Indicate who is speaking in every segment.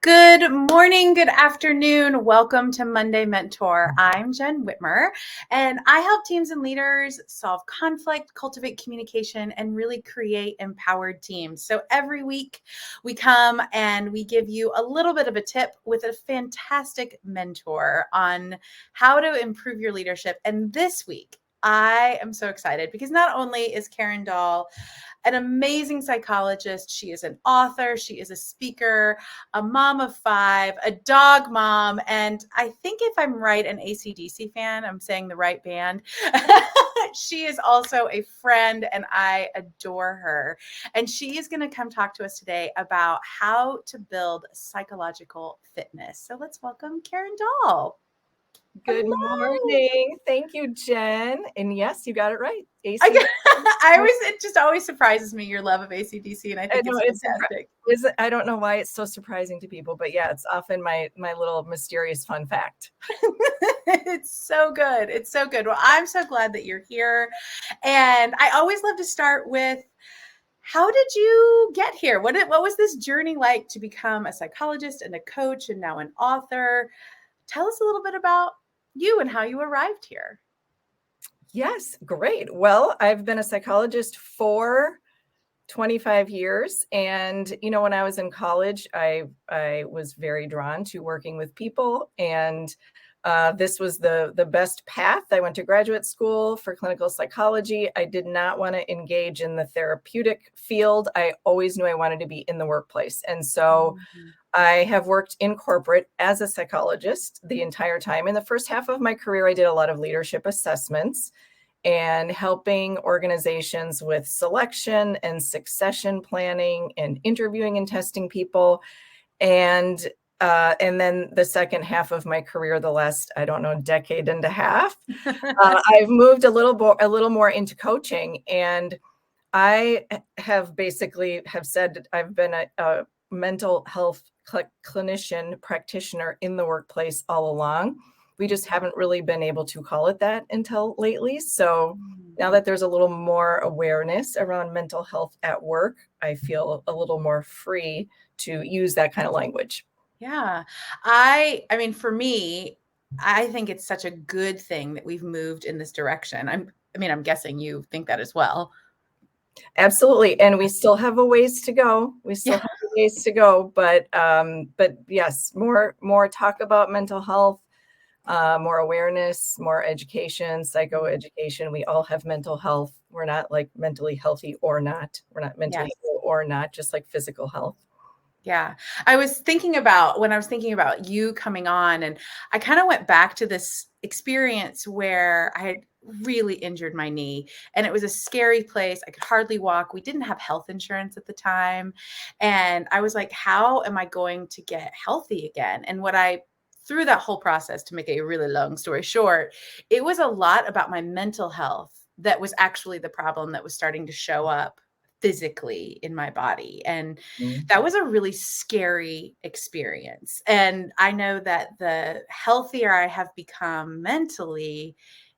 Speaker 1: Good morning, good afternoon. Welcome to Monday Mentor. I'm Jen Whitmer, and I help teams and leaders solve conflict, cultivate communication, and really create empowered teams. So every week we come and we give you a little bit of a tip with a fantastic mentor on how to improve your leadership. And this week, I am so excited because not only is Karen Dahl an amazing psychologist, she is an author, she is a speaker, a mom of 5, a dog mom, and I think if I'm right, an AC/DC fan. I'm saying the right band. She is also a friend, and I adore her. And she is going to come talk to us today about how to build psychological fitness. So let's welcome Karen Dahl.
Speaker 2: Good
Speaker 1: Hello.
Speaker 2: morning. Thank you, Jen. And yes, you got it right. AC.
Speaker 1: It just always surprises me, your love of AC/DC, and I think
Speaker 2: know
Speaker 1: it's fantastic.
Speaker 2: I don't know why it's so surprising to people, but yeah, it's often my little mysterious fun fact.
Speaker 1: It's so good. It's so good. Well, I'm so glad that you're here. And I always love to start with, how did you get here? What was this journey like to become a psychologist and a coach and now an author? Tell us a little bit about you and how you arrived here.
Speaker 2: Yes, great. Well, I've been a psychologist for 25 years. And, when I was in college, I was very drawn to working with people. And this was the best path. I went to graduate school for clinical psychology. I did not want to engage in the therapeutic field. I always knew I wanted to be in the workplace. And so I have worked in corporate as a psychologist the entire time. In the first half of my career, I did a lot of leadership assessments and helping organizations with selection and succession planning and interviewing and testing people. And then the second half of my career, the last, decade and a half, I've moved a little more into coaching. And I have said I've been a mental health clinician practitioner in the workplace all along. We just haven't really been able to call it that until lately. So now that there's a little more awareness around mental health at work, I feel a little more free to use that kind of language.
Speaker 1: Yeah. I mean, for me, I think it's such a good thing that we've moved in this direction. I'm guessing you think that as well.
Speaker 2: Absolutely. And we still have a ways to go. But yes, more talk about mental health, more awareness, more education, psychoeducation. We all have mental health. We're not like mentally healthy or not. We're not mentally ill or not, just like physical health.
Speaker 1: Yeah. When I was thinking about you coming on, and I kind of went back to this experience where I had really injured my knee, and it was a scary place. I could hardly walk. We didn't have health insurance at the time. And I was like, how am I going to get healthy again? And through that whole process, to make a really long story short, it was a lot about my mental health that was actually the problem that was starting to show up physically in my body. And that was a really scary experience. And I know that the healthier I have become mentally,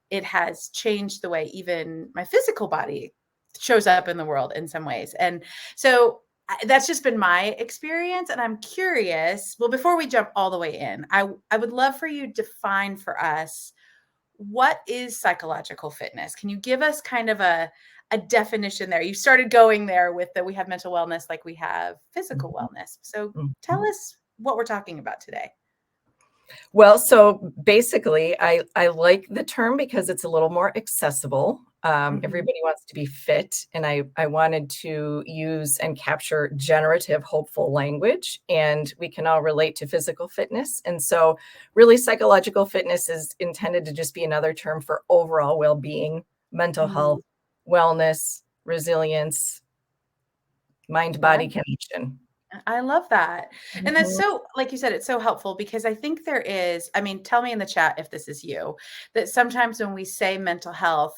Speaker 1: it has changed the way even my physical body shows up in the world in some ways. And so that's just been my experience. And I'm curious, well, before we jump all the way in, I would love for you to define for us, what is psychological fitness? Can you give us kind of a definition there? You started going there with that we have mental wellness like we have physical wellness. So tell us what we're talking about today.
Speaker 2: Well, so basically, I like the term because it's a little more accessible. Everybody wants to be fit, and I wanted to use and capture generative, hopeful language, and we can all relate to physical fitness. And so really psychological fitness is intended to just be another term for overall well-being, mental health, wellness, resilience, mind-body connection.
Speaker 1: I love that. And that's so, like you said, it's so helpful because I think there is, tell me in the chat if this is you, that sometimes when we say mental health,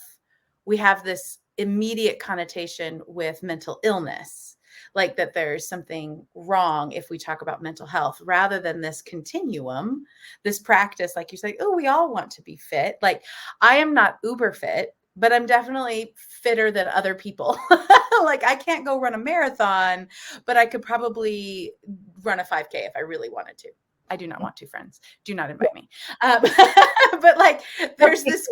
Speaker 1: we have this immediate connotation with mental illness, like that there's something wrong if we talk about mental health, rather than this continuum, this practice, like you say, oh, we all want to be fit. Like, I am not uber fit, but I'm definitely fitter than other people. Like I can't go run a marathon, but I could probably run a 5K if I really wanted to. I do not want to, friends. Do not invite me. Um, but like there's
Speaker 2: Okay.
Speaker 1: this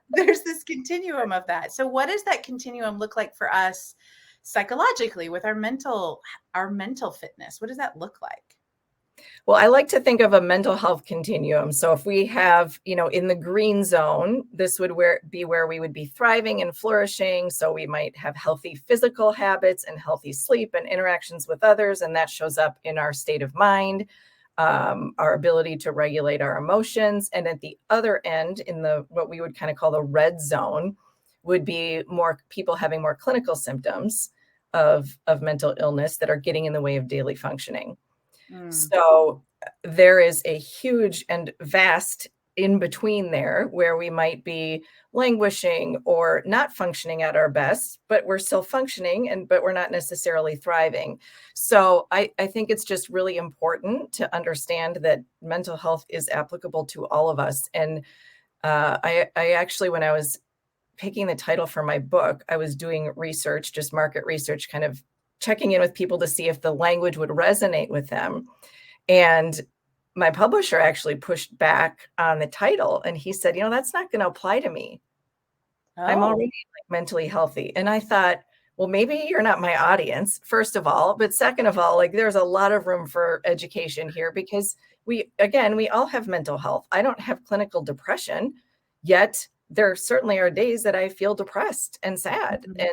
Speaker 1: there's this continuum of that. So what does that continuum look like for us psychologically with our mental fitness? What does that look like?
Speaker 2: Well, I like to think of a mental health continuum. So if we have, in the green zone, this would be where we would be thriving and flourishing. So we might have healthy physical habits and healthy sleep and interactions with others. And that shows up in our state of mind, our ability to regulate our emotions. And at the other end, in the what we would kind of call the red zone, would be more people having more clinical symptoms of mental illness that are getting in the way of daily functioning.
Speaker 1: Mm.
Speaker 2: So there is a huge and vast in between there where we might be languishing or not functioning at our best, but we're still functioning but we're not necessarily thriving. So I think it's just really important to understand that mental health is applicable to all of us. And I actually, when I was picking the title for my book, I was doing research, just market research, kind of checking in with people to see if the language would resonate with them. And my publisher actually pushed back on the title and he said, that's not going to apply to me. I'm
Speaker 1: Oh.
Speaker 2: already like mentally healthy. And I thought, well, maybe you're not my audience, first of all, but second of all, like there's a lot of room for education here because we all have mental health. I don't have clinical depression, yet there certainly are days that I feel depressed and sad.
Speaker 1: Mhm.
Speaker 2: And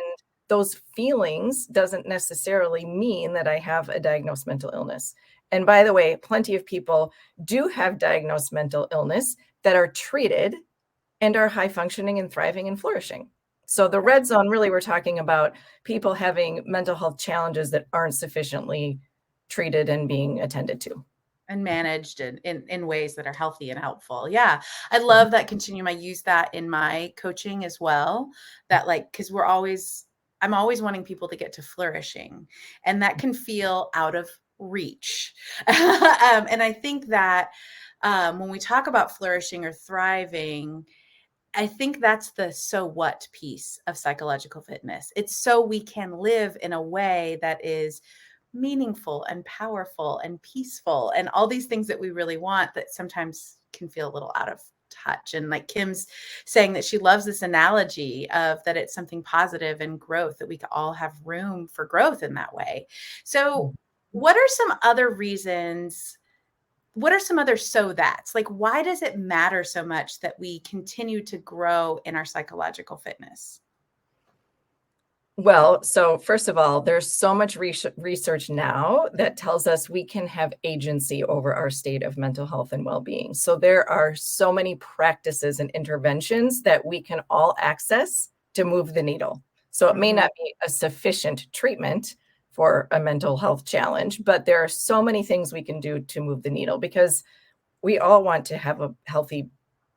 Speaker 2: those feelings doesn't necessarily mean that I have a diagnosed mental illness. And by the way, plenty of people do have diagnosed mental illness that are treated and are high functioning and thriving and flourishing. So the red zone, really, we're talking about people having mental health challenges that aren't sufficiently treated and being attended to.
Speaker 1: And managed in ways that are healthy and helpful. Yeah. I love that continuum. I use that in my coaching as well. That like, because I'm always wanting people to get to flourishing, and that can feel out of reach. And I think that when we talk about flourishing or thriving, I think that's the so what piece of psychological fitness. It's so we can live in a way that is meaningful and powerful and peaceful and all these things that we really want that sometimes can feel a little out of touch. And like Kim's saying that she loves this analogy of that it's something positive and growth, that we could all have room for growth in that way. So what are some other reasons? What are some other so that's like, why does it matter so much that we continue to grow in our psychological fitness?
Speaker 2: Well, so first of all, there's so much research now that tells us we can have agency over our state of mental health and well-being. So there are so many practices and interventions that we can all access to move the needle. So it may
Speaker 1: Mhm.
Speaker 2: not be a sufficient treatment for a mental health challenge, but there are so many things we can do to move the needle because we all want to have a healthy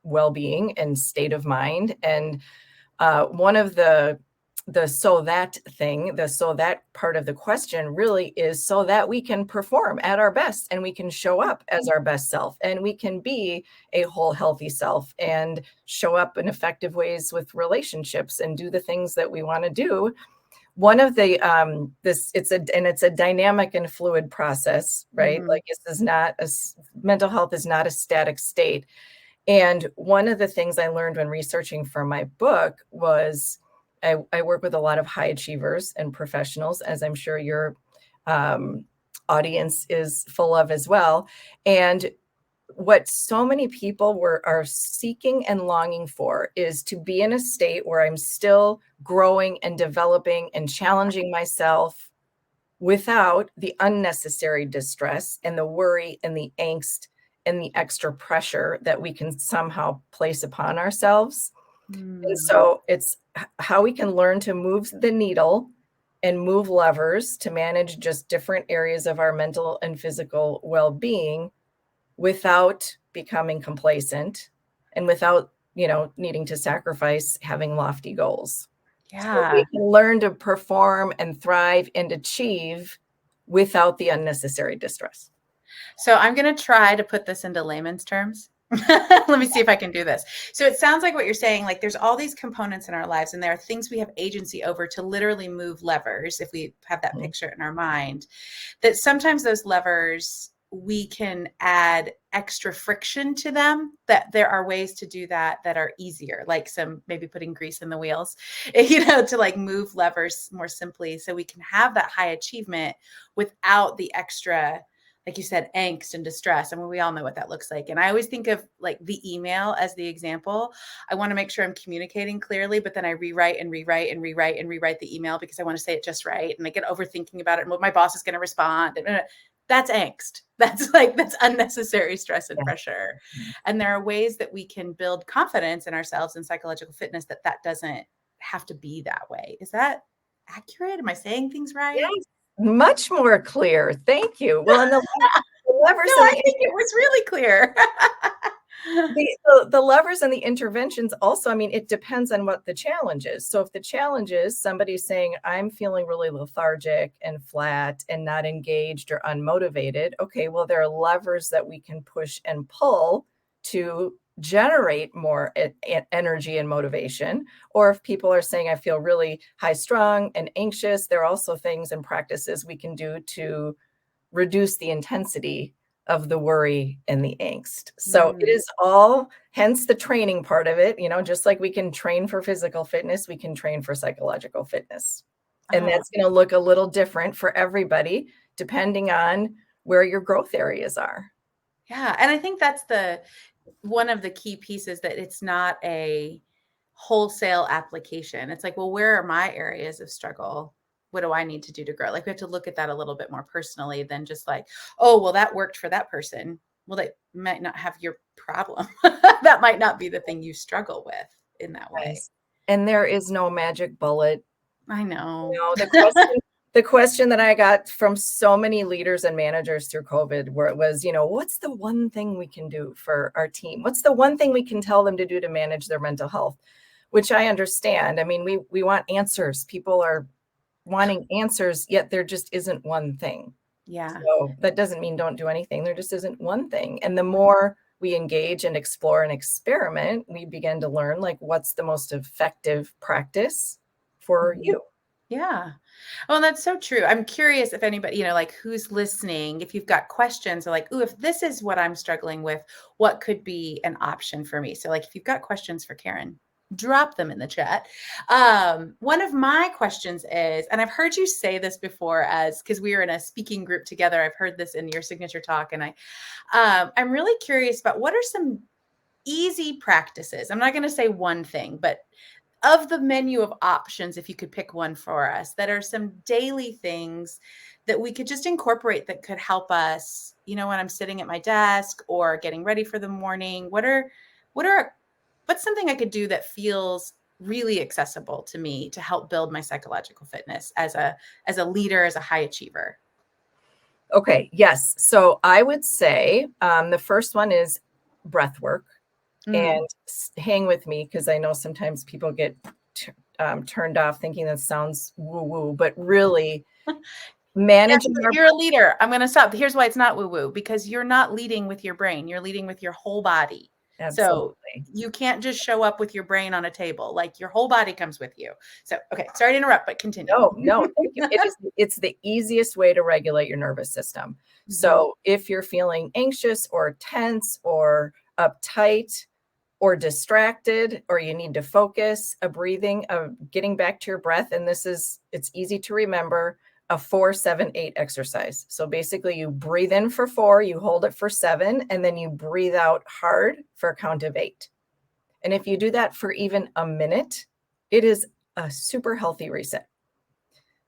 Speaker 2: well-being and state of mind. And one of the so that part of the question really is so that we can perform at our best and we can show up as our best self and we can be a whole healthy self and show up in effective ways with relationships and do the things that we want to do. One of the it's a dynamic and fluid process, right?
Speaker 1: Mhm.
Speaker 2: Like mental health is not a static state. And one of the things I learned when researching for my book was I work with a lot of high achievers and professionals, as I'm sure your um, audience is full of as well. And what so many people are seeking and longing for is to be in a state where I'm still growing and developing and challenging myself without the unnecessary distress and the worry and the angst and the extra pressure that we can somehow place upon ourselves. And
Speaker 1: Mm.
Speaker 2: so it's how we can learn to move the needle and move levers to manage just different areas of our mental and physical well-being without becoming complacent and without, needing to sacrifice having lofty goals. So we
Speaker 1: Yeah.
Speaker 2: can learn to perform and thrive and achieve without the unnecessary distress.
Speaker 1: So I'm going to try to put this into layman's terms. Let me see if I can do this. So it sounds like what you're saying, like there's all these components in our lives, and there are things we have agency over to literally move levers if we have that
Speaker 2: Mhm.
Speaker 1: picture in our mind. That sometimes those levers we can add extra friction to them, that there are ways to do that that are easier, like some maybe putting grease in the wheels, to like move levers more simply so we can have that high achievement without the extra, like you said, angst and distress. I mean, we all know what that looks like. And I always think of like the email as the example. I want to make sure I'm communicating clearly, but then I rewrite and rewrite and rewrite and rewrite the email because I want to say it just right. And I get overthinking about it and what my boss is going to respond. That's angst. That's unnecessary stress and
Speaker 2: Yeah.
Speaker 1: pressure. And there are ways that we can build confidence in ourselves and psychological fitness that doesn't have to be that way. Is that accurate? Am I saying things right?
Speaker 2: Yes, much more clear. Thank you. Well, and the
Speaker 1: No,
Speaker 2: levers and
Speaker 1: I think it was really clear.
Speaker 2: the levers and the interventions also, I mean, it depends on what the challenge is. So if the challenge is somebody's saying, I'm feeling really lethargic and flat and not engaged or unmotivated, okay, well, there are levers that we can push and pull to generate more energy and motivation. Or if people are saying, I feel really high strung and anxious, there are also things and practices we can do to reduce the intensity of the worry and the angst. So it
Speaker 1: Mm.
Speaker 2: is all, hence the training part of it, just like we can train for physical fitness, we can train for psychological fitness. And
Speaker 1: Oh,
Speaker 2: that's going to look a little different for everybody, depending on where your growth areas are.
Speaker 1: yeah. And I think that's one of the key pieces, that it's not a wholesale application. It's like, well, where are my areas of struggle? What do I need to do to grow? Like we have to look at that a little bit more personally than just like, oh, well, that worked for that person. Well, they might not have your problem. That might not be the thing you struggle with in that way.
Speaker 2: Yes. And there is no magic bullet.
Speaker 1: I know.
Speaker 2: The question that I got from so many leaders and managers through COVID, where it was, what's the one thing we can do for our team? What's the one thing we can tell them to do to manage their mental health? Which I understand. I mean, we want answers. People are wanting answers, yet there just isn't one thing.
Speaker 1: Yeah.
Speaker 2: So that doesn't mean don't do anything. There just isn't one thing. And the more we engage and explore and experiment, we begin to learn like what's the most effective practice for
Speaker 1: Mhm.
Speaker 2: you.
Speaker 1: Yeah. Well, that's so true. I'm curious if anybody, like who's listening, if you've got questions or like, ooh, if this is what I'm struggling with, what could be an option for me? So like if you've got questions for Karen, drop them in the chat. One of my questions is, and I've heard you say this before because we were in a speaking group together. I've heard this in your signature talk. And I'm really curious about what are some easy practices. I'm not going to say one thing, but of the menu of options, if you could pick one for us, that are some daily things that we could just incorporate that could help us, when I'm sitting at my desk or getting ready for the morning. What's something I could do that feels really accessible to me to help build my psychological fitness as a leader, as a high achiever?
Speaker 2: Okay, yes. So I would say the first one is breath work.
Speaker 1: Mm.
Speaker 2: And hang with me because I know sometimes people get turned off thinking that sounds woo woo, but really
Speaker 1: Yes,
Speaker 2: managing
Speaker 1: but
Speaker 2: our
Speaker 1: you're a leader. I'm going to stop. Here's why it's not woo woo, because you're not leading with your brain. You're leading with your whole body. So
Speaker 2: absolutely.
Speaker 1: you can't just show up with your brain on a table. Like your whole body comes with you. So, okay. Sorry to interrupt, but continue.
Speaker 2: No, thank you. It's the easiest way to regulate your nervous system.
Speaker 1: Mhm.
Speaker 2: So if you're feeling anxious or tense or uptight or distracted, or you need to focus, a breathing, getting back to your breath. And it's easy to remember, a 4-7-8 exercise. So basically you breathe in for 4, you hold it for 7, and then you breathe out hard for a count of 8. And if you do that for even a minute, it is a super healthy reset.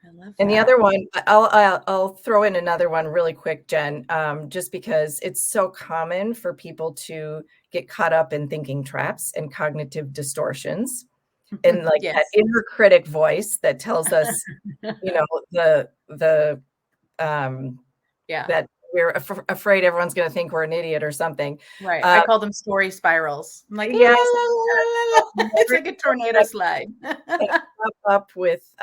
Speaker 1: I love
Speaker 2: And the
Speaker 1: that.
Speaker 2: other one, I'll throw in another one really quick, Jen, just because it's so common for people to get caught up in thinking traps and cognitive distortions, and like that
Speaker 1: Yes.
Speaker 2: inner critic voice that tells us, you know, the
Speaker 1: Yeah.
Speaker 2: that we're afraid everyone's going to think we're an idiot or something.
Speaker 1: Right. I
Speaker 2: Um,
Speaker 1: call them story spirals. I'm like, la, la,
Speaker 2: yes,
Speaker 1: la, la, la. It's like a tornado
Speaker 2: that
Speaker 1: slide.
Speaker 2: pop up with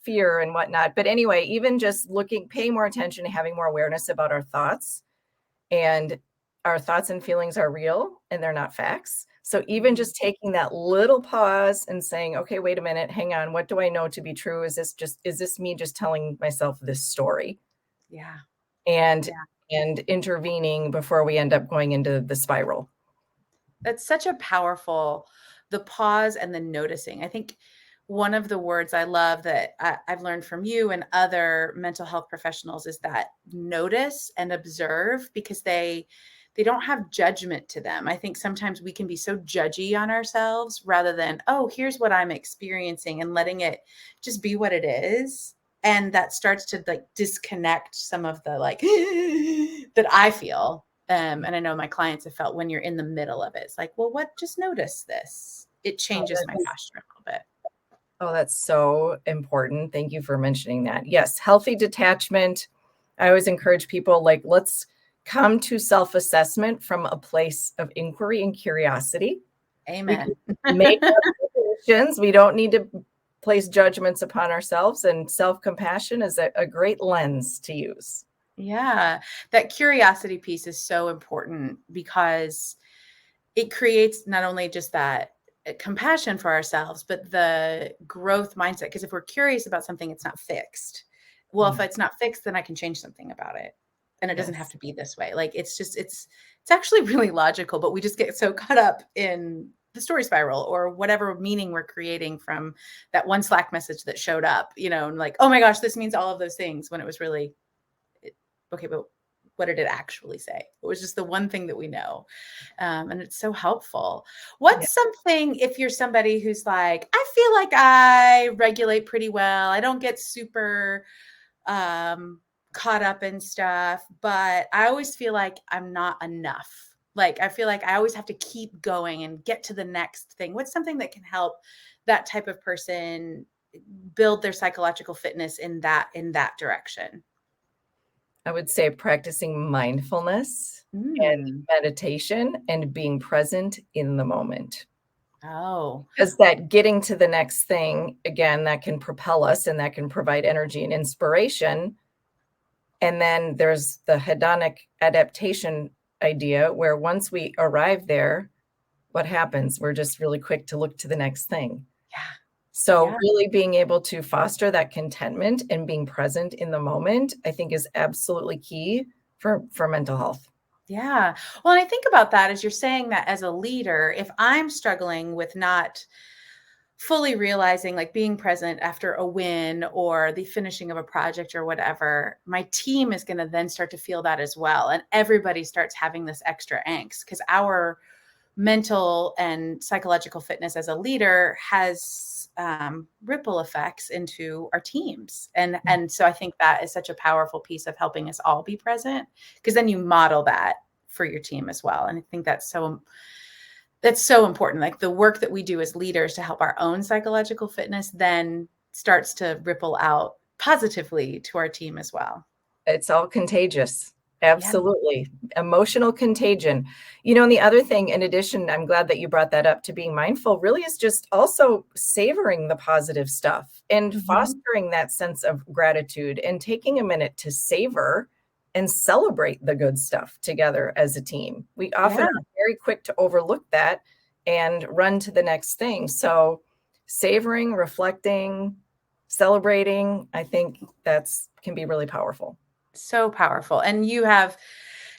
Speaker 2: fear and whatnot. But anyway, even just paying more attention and having more awareness about our thoughts and our thoughts and feelings are real and they're not facts. So even
Speaker 1: Mhm.
Speaker 2: just taking that little pause and saying, okay, wait a minute, hang on, what do I know to be true? Is this me just telling myself this story?
Speaker 1: Yeah.
Speaker 2: And
Speaker 1: Yeah.
Speaker 2: and intervening before we end up going into the spiral.
Speaker 1: That's such a powerful the pause and the noticing. I think one of the words I love that I've learned from you and other mental health professionals is that notice and observe because they don't have judgment to them. I think sometimes we can be so judgy on ourselves rather than, oh, here's what I'm experiencing and letting it just be what it is. And that starts to like disconnect some of the like that I feel and I know my clients have felt when you're in the middle of it. It's like, well, what? Just notice this. It
Speaker 2: Oh,
Speaker 1: changes my posture a little bit.
Speaker 2: that's so important. Thank you for mentioning that. Yes, healthy detachment. I always encourage people like, let's come to self-assessment from a place of inquiry and curiosity. We can
Speaker 1: Amen.
Speaker 2: make decisions. We don't need to place judgments upon ourselves, and self-compassion is a great lens to use.
Speaker 1: Yeah, that curiosity piece is so important because it creates not only just that compassion for ourselves, but the growth mindset. Because if we're curious about something, it's not fixed. Well, if
Speaker 2: Mm,
Speaker 1: it's not fixed, then I can change something about it. And it doesn't have
Speaker 2: yes.
Speaker 1: to be this way. Like it's actually really logical, but we just get so caught up in the story spiral or whatever meaning we're creating from that one Slack message that showed up, and like, oh my gosh, this means all of those things when it was really okay, but what did it actually say? It was just the one thing that we know. And it's so helpful.
Speaker 2: Yeah.
Speaker 1: What's something, if you're somebody who's like, I feel like I regulate pretty well, I don't get super caught up in stuff, but I always feel like I'm not enough. Like, I feel like I always have to keep going and get to the next thing. What's something that can help that type of person build their psychological fitness in that direction?
Speaker 2: I would say practicing mindfulness and
Speaker 1: Mm.
Speaker 2: meditation and being present in the moment.
Speaker 1: Oh,
Speaker 2: Because that getting to the next thing, again, that can propel us and that can provide energy and inspiration. And then there's the hedonic adaptation idea where once we arrive there, what happens? We're just really quick to look to the next thing.
Speaker 1: yeah.
Speaker 2: So
Speaker 1: Yeah.
Speaker 2: really being able to foster that contentment and being present in the moment, I think is absolutely key for mental health.
Speaker 1: Yeah. Well, and I think about that as you're saying that as a leader, if I'm struggling with not fully realizing like being present after a win or the finishing of a project or whatever, my team is going to then start to feel that as well. And everybody starts having this extra angst because our mental and psychological fitness as a leader has ripple effects into our teams. And so I think that is such a powerful piece of helping us all be present because then you model that for your team as well. And I think that's so important. Like the work that we do as leaders to help our own psychological fitness then starts to ripple out positively to our team as well.
Speaker 2: It's all contagious.
Speaker 1: Yeah.
Speaker 2: Absolutely. Emotional contagion. And the other thing, in addition, I'm glad that you brought that up to being mindful, really is just also savoring the positive stuff and
Speaker 1: Mhm.
Speaker 2: fostering that sense of gratitude and taking a minute to savor and celebrate the good stuff together as a team. We often
Speaker 1: Yeah.
Speaker 2: are very quick to overlook that and run to the next thing. So, savoring, reflecting, celebrating, I think that's can be really powerful.
Speaker 1: So powerful. And you have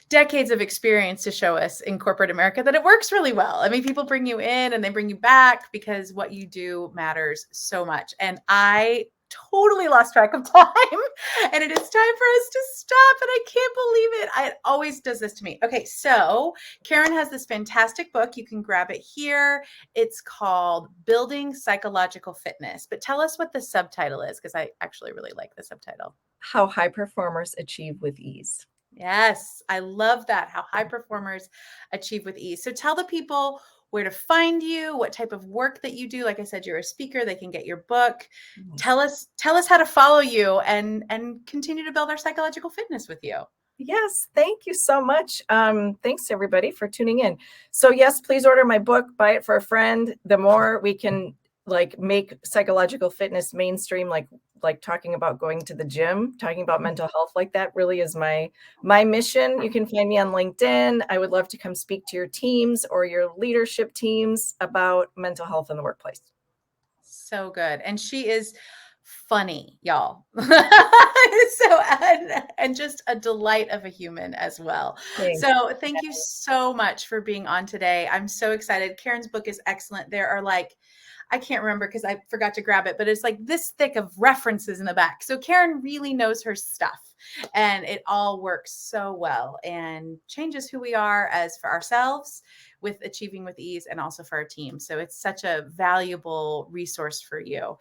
Speaker 1: decades of experience to show us in corporate America that it works really well. I mean, people bring you in and they bring you back because what you do matters so much. And I totally lost track of time and it is time for us to stop and I can't believe it. It always does this to me. Okay, so Karen has this fantastic book. You can grab it here. It's called Building Psychological Fitness. But tell us what the subtitle is because I actually really like the subtitle.
Speaker 2: How high performers achieve with ease.
Speaker 1: Yes, I love that. How high performers achieve with ease. So tell the people where to find you, what type of work that you do. Like I said, you're a speaker, they can get your book.
Speaker 2: Yes.
Speaker 1: Tell us how to follow you and continue to build our psychological fitness with you.
Speaker 2: Yes, thank you so much. Thanks everybody for tuning in. So yes, please order my book, buy it for a friend. The more we can like make psychological fitness mainstream, like talking about going to the gym, talking about mental health like that really is my mission. You can find me on LinkedIn. I would love to come speak to your teams or your leadership teams about mental health in the workplace.
Speaker 1: So good. And she is funny, y'all. And just a delight of a human as well.
Speaker 2: Thanks.
Speaker 1: So thank you so much for being on today. I'm so excited. Karen's book is excellent. There are like, I can't remember because I forgot to grab it, but it's like this thick of references in the back. So Karen really knows her stuff, and it all works so well and changes who we are as for ourselves with Achieving with Ease and also for our team. So it's such a valuable resource for you.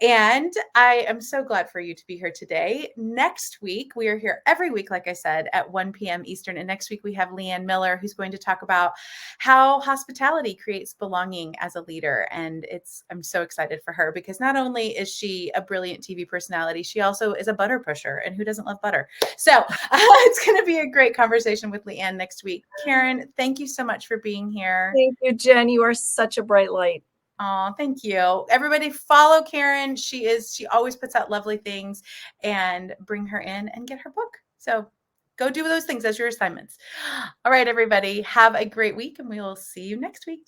Speaker 1: And I am so glad for you to be here today. Next week, we are here every week, like I said, at 1 p.m. Eastern. And next week, we have Leanne Miller, who's going to talk about how hospitality creates belonging as a leader. And I'm so excited for her because not only is she a brilliant TV personality, she also is a butter pusher. And who doesn't love butter? So it's going to be a great conversation with Leanne next week. Karen, thank you so much for being here.
Speaker 2: Thank you, Jen. You are such a bright light.
Speaker 1: Oh, thank you. Everybody follow Karen. She always puts out lovely things, and bring her in and get her book. So go do those things as your assignments. All right, everybody, have a great week, and we will see you next week.